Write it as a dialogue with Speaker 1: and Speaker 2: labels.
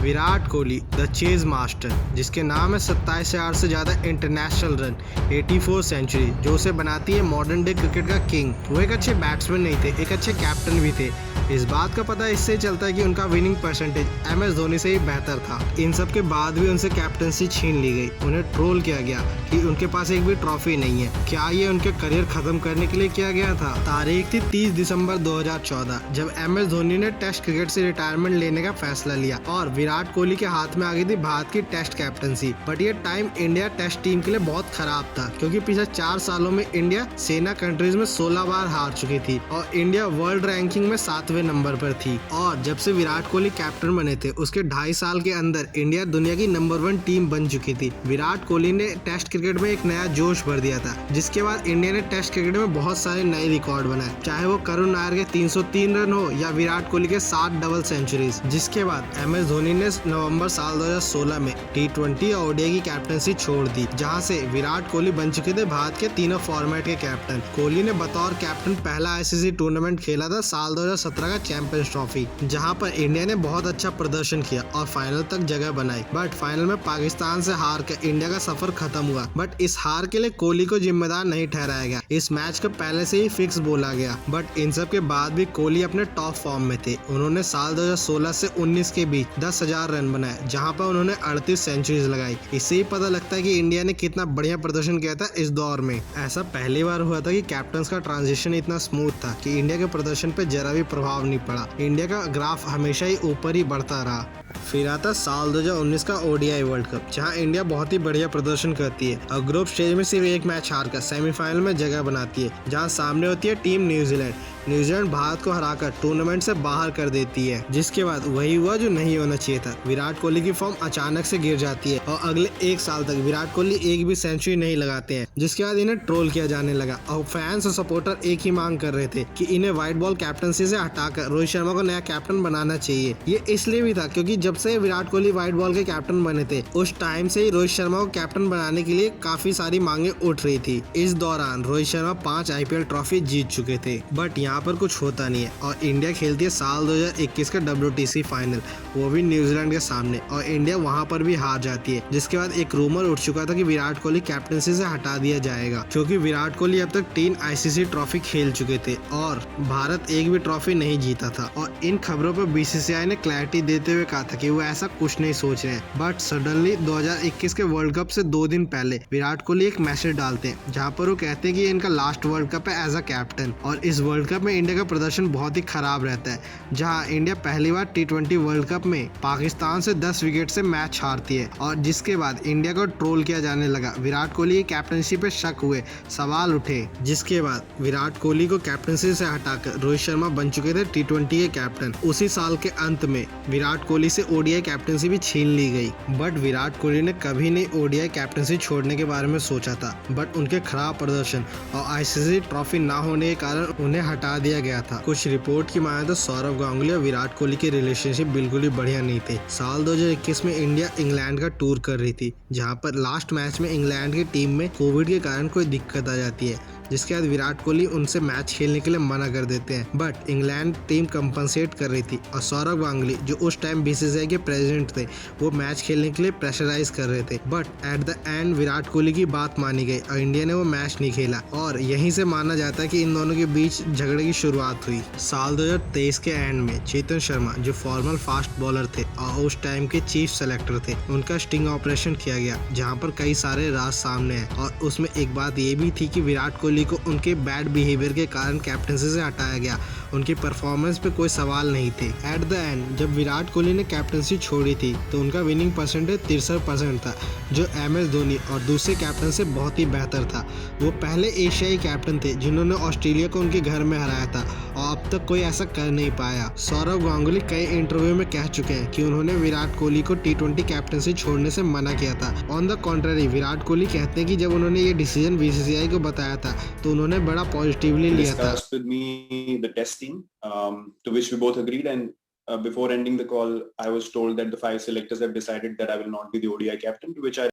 Speaker 1: Virat Kohli the chase master, जिसके नाम है 27,000 से ज़्यादा इंटरनेशनल रन, 84 सेंचुरी, जो उसे बनाती है मॉडर्न डे क्रिकेट का किंग। वो एक अच्छे बैट्समैन नहीं थे, एक अच्छे कैप्टन भी थे। इस बात का पता इससे चलता है कि उनका विनिंग परसेंटेज MS धोनी से ही बेहतर था। इन सब के बाद भी उनसे कैप्टनसी छीन ली गई। उन्हें ट्रोल किया गया कि उनके पास एक भी ट्रॉफी नहीं है। क्या ये उनके करियर खत्म करने के लिए किया गया था? तारीख थी 30 दिसंबर 2014, जब MS धोनी ने टेस्ट क्रिकेट से रिटायरमेंट लेने का फैसला लिया और विराट कोहली के हाथ में आ गई थी भारत की टेस्ट कैप्टनसी। बट ये टाइम इंडिया टेस्ट टीम के लिए बहुत खराब था, क्योंकि पिछले 4 सालों में इंडिया सेना कंट्रीज में 16 बार हार चुकी थी और इंडिया वर्ल्ड रैंकिंग में 7वें नंबर पर थी। और जब से विराट कोहली कैप्टन बने थे, उसके 2.5 साल के अंदर इंडिया दुनिया की नंबर 1 टीम बन चुकी थी। विराट कोहली ने टेस्ट क्रिकेट में एक नया जोश भर दिया था, जिसके बाद इंडिया ने टेस्ट क्रिकेट में बहुत सारे नए रिकॉर्ड बनाए, चाहे वो करुण नायर के 303 रन हो या विराट कोहली के 7 डबल सेंचुरीज। जिसके बाद MS धोनी ने नवंबर साल 2016 में T20 और ODI की कैप्टनसी छोड़ दी, जहां से विराट कोहली बन चुके थे भारत के तीनों फॉर्मेट के कैप्टन। कोहली ने बतौर कैप्टन पहला ICC टूर्नामेंट खेला था साल 2017 का चैंपियंस ट्रॉफी, जहां पर इंडिया ने बहुत अच्छा प्रदर्शन किया और फाइनल तक जगह बनाई। बट फाइनल में पाकिस्तान से हार कर इंडिया का सफर खत्म हुआ। बट इस हार के लिए कोहली को जिम्मेदार नहीं ठहराया गया। इस मैच को पहले से ही फिक्स बोला गया। बट इन सब के बाद भी कोहली अपने टॉप फॉर्म में थे। उन्होंने साल 2016 से 19 के बीच 10,000 रन बनाए, जहां पर उन्होंने 38 सेंचुरीज लगाई। इससे ही पता लगता है कि इंडिया ने कितना बढ़िया प्रदर्शन किया था इस दौर में। ऐसा पहली बार हुआ था कि कैप्टन का ट्रांजिशन इतना स्मूथ था कि इंडिया के प्रदर्शन पे जरा भी प्रभाव नहीं पड़ा। इंडिया का ग्राफ हमेशा ही ऊपर ही बढ़ता रहा। फिर आता साल 2019 का ODI वर्ल्ड कप, जहां इंडिया बहुत ही बढ़िया प्रदर्शन करती है और ग्रुप स्टेज में सिर्फ एक मैच हारकर सेमीफाइनल में जगह बनाती है, जहां सामने होती है टीम न्यूजीलैंड। न्यूजीलैंड भारत को हराकर टूर्नामेंट से बाहर कर देती है, जिसके बाद वही हुआ जो नहीं होना चाहिए था। विराट कोहली की फॉर्म अचानक से गिर जाती है और अगले 1 साल तक विराट कोहली एक भी सेंचुरी नहीं लगाते हैं, जिसके बाद इन्हें ट्रोल किया जाने लगा और फैंस और सपोर्टर एक ही मांग कर रहे थे कि इन्हें व्हाइट बॉल कैप्टनसी से हटाकर रोहित शर्मा को नया कैप्टन बनाना चाहिए। ये इसलिए भी था क्योंकि जब से विराट कोहली व्हाइट बॉल के कैप्टन बने थे, उस टाइम से ही रोहित शर्मा को कैप्टन बनाने के लिए काफी सारी मांगे उठ रही थी। इस दौरान रोहित शर्मा 5 IPL ट्रॉफी जीत चुके थे। बट यहाँ पर कुछ होता नहीं है और इंडिया खेलती है साल 2021 का WTC फाइनल, वो भी न्यूजीलैंड के सामने, और इंडिया वहां पर भी हार जाती है। जिसके बाद एक रूमर उठ चुका था कि विराट कोहली कैप्टनसी से हटा दिया जाएगा, क्योंकि विराट कोहली अब तक 3 ICC ट्रॉफी खेल चुके थे और भारत एक भी ट्रॉफी नहीं जीता था। और इन खबरों पर BCCI ने क्लैरिटी देते हुए कहा था कि वो ऐसा कुछ नहीं सोच रहे हैं। बट सडनली 2021 के वर्ल्ड कप से 2 दिन पहले विराट कोहली एक मैसेज डालते हैं, जहाँ पर वो कहते हैं कि इनका लास्ट वर्ल्ड कप है एज अ कैप्टन, और इस वर्ल्ड कप में इंडिया का प्रदर्शन बहुत ही खराब रहता है। जहां इंडिया पहली बार T20 वर्ल्ड कप में पाकिस्तान से 10 विकेट से मैच हारती है, और जिसके बाद इंडिया को ट्रोल किया जाने लगा। विराट कोहली की कैप्टनसी पे शक हुए, सवाल उठे, जिसके बाद विराट कोहली को कैप्टनसी से हटाकर रोहित शर्मा बन चुके थे T20 के कैप्टन। उसी साल के अंत में विराट कोहली से ODI कैप्टनसी भी छीन ली गई। बट विराट कोहली ने कभी नहीं ODI कैप्टनसी छोड़ने के बारे में सोचा था। बट उनके खराब प्रदर्शन और ICC ट्रॉफी ना होने के कारण उन्हें हटा दिया गया था। कुछ रिपोर्ट की माने तो सौरव गांगुली और विराट कोहली की रिलेशनशिप बिल्कुल ही बढ़िया नहीं थे। साल 2021 में इंडिया इंग्लैंड का टूर कर रही थी, जहां पर लास्ट मैच में इंग्लैंड की टीम में कोविड के कारण कोई दिक्कत आ जाती है, जिसके बाद विराट कोहली उनसे मैच खेलने के लिए मना कर देते हैं। बट इंग्लैंड टीम कंपनसेट कर रही थी और सौरव गांगुली, जो उस टाइम BCCI के प्रेसिडेंट थे, वो मैच खेलने के लिए प्रेशराइज कर रहे थे। But at the end Virat Kohli की बात मानी गई और इंडिया ने वो मैच नहीं खेला, और यहीं से माना जाता है कि इन दोनों के बीच झगड़े की शुरुआत हुई। साल 2023 के एंड में चेतन शर्मा, जो फॉर्मल फास्ट बॉलर थे और उस टाइम के चीफ सेलेक्टर थे, उनका स्टिंग ऑपरेशन किया गया, जहाँ पर कई सारे राज सामने आए। और उसमें एक बात ये भी थी कि विराट कोहली को उनके बैड बिहेवियर के कारण कैप्टनसी से हटाया गया। उनकी परफॉर्मेंस पे कोई सवाल नहीं थे। एट द एंड जब विराट कोहली ने कैप्टनसी छोड़ी थी, तो उनका विनिंग परसेंटेज 63% था, जो MS धोनी और दूसरे कैप्टन से बहुत ही बेहतर था। वो पहले एशियाई कैप्टन थे जिन्होंने ऑस्ट्रेलिया को उनके घर में हराया था, और अब तक कोई ऐसा कर नहीं पाया। सौरव गांगुली कई इंटरव्यू में कह चुके हैं कि उन्होंने विराट कोहली को T20 कैप्टनसी छोड़ने से मना किया था। On the contrary Virat Kohli कहते हैं कि जब उन्होंने ये डिसीजन BCCI को बताया था, तो उन्होंने बड़ा पॉजिटिवली लिया था।
Speaker 2: With me the testing, to which we both agreed, and before ending the call, I was told that the 5 selectors have decided that I will not be the ODI captain, to which I